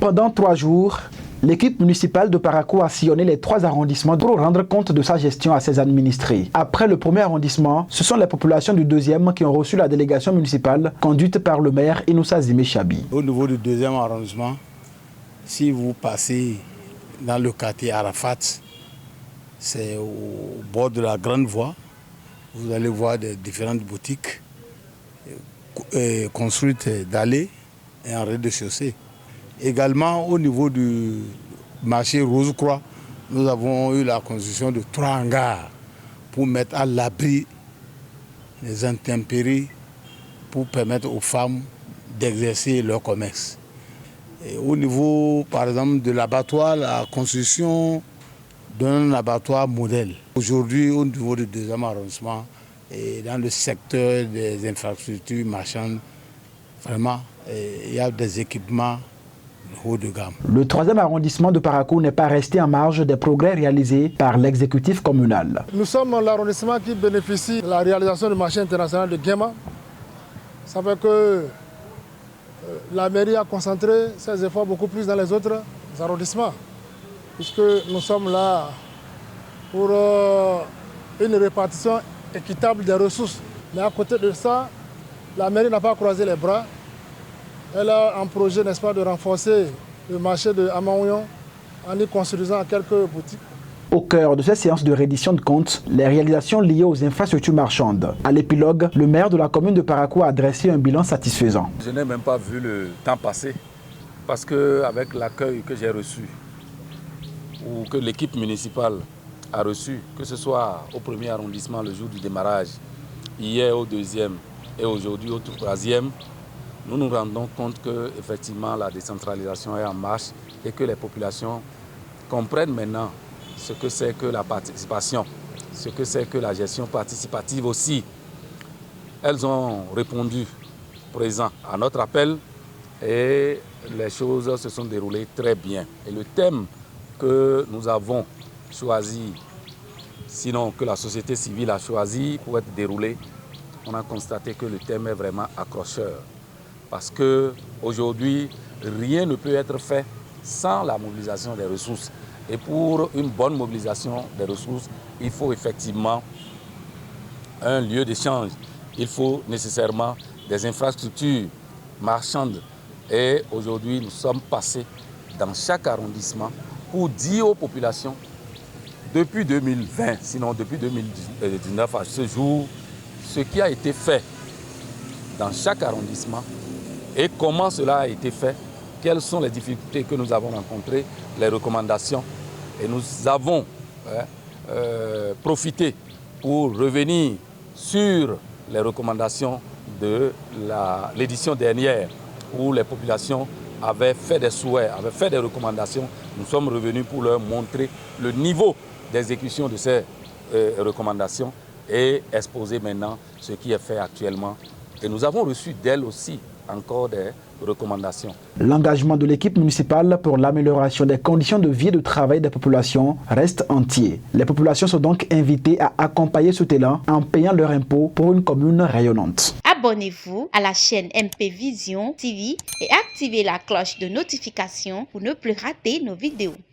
Pendant 3 jours, l'équipe municipale de Parakou a sillonné les 3 arrondissements pour rendre compte de sa gestion à ses administrés. Après le premier arrondissement, ce sont les populations du deuxième qui ont reçu la délégation municipale conduite par le maire Inoussa Zimé Chabi. Au niveau du deuxième arrondissement, si vous passez dans le quartier Arafat, c'est au bord de la grande voie, vous allez voir des différentes boutiques construites d'allées et en rez-de-chaussée. Également au niveau du marché Rose-Croix, nous avons eu la construction de 3 hangars pour mettre à l'abri les intempéries, pour permettre aux femmes d'exercer leur commerce. Et au niveau, par exemple, de l'abattoir, la construction d'un abattoir modèle. Aujourd'hui, au niveau du deuxième arrondissement, et dans le secteur des infrastructures marchandes, vraiment, il y a des équipements haut de gamme. Le 3e arrondissement de Parakou n'est pas resté en marge des progrès réalisés par l'exécutif communal. Nous sommes l'arrondissement qui bénéficie de la réalisation du marché international de Guéma. Ça fait que la mairie a concentré ses efforts beaucoup plus dans les autres arrondissements, puisque nous sommes là pour une répartition équitable des ressources. Mais à côté de ça, la mairie n'a pas croisé les bras. Elle a un projet, n'est-ce pas, de renforcer le marché de Amaouyon en y construisant quelques boutiques. Au cœur de cette séance de reddition de comptes, les réalisations liées aux infrastructures marchandes. À l'épilogue, le maire de la commune de Parakou a dressé un bilan satisfaisant. Je n'ai même pas vu le temps passer parce qu'avec l'accueil que j'ai reçu ou que l'équipe municipale a reçu, que ce soit au 1er arrondissement le jour du démarrage, hier au 2e et aujourd'hui au 3e, nous nous rendons compte que effectivement la décentralisation est en marche et que les populations comprennent maintenant ce que c'est que la participation, ce que c'est que la gestion participative aussi. Elles ont répondu présent à notre appel et les choses se sont déroulées très bien. Et le thème que nous avons choisi, sinon que la société civile a choisi pour être déroulé, on a constaté que le thème est vraiment accrocheur. Parce qu'aujourd'hui, rien ne peut être fait sans la mobilisation des ressources. Et pour une bonne mobilisation des ressources, il faut effectivement un lieu d'échange. Il faut nécessairement des infrastructures marchandes. Et aujourd'hui, nous sommes passés dans chaque arrondissement pour dire aux populations, depuis 2020, sinon depuis 2019 à ce jour, ce qui a été fait dans chaque arrondissement et comment cela a été fait, quelles sont les difficultés que nous avons rencontrées, les recommandations. Et nous avons profité pour revenir sur les recommandations de l'édition dernière où les populations avaient fait des souhaits, avaient fait des recommandations. Nous sommes revenus pour leur montrer le niveau d'exécution de ces recommandations et exposer maintenant ce qui est fait actuellement. Et nous avons reçu d'elles aussi encore des recommandations. L'engagement de l'équipe municipale pour l'amélioration des conditions de vie et de travail des populations reste entier. Les populations sont donc invitées à accompagner cet élan en payant leur impôt pour une commune rayonnante. Abonnez-vous à la chaîne MP Vision TV et activez la cloche de notification pour ne plus rater nos vidéos.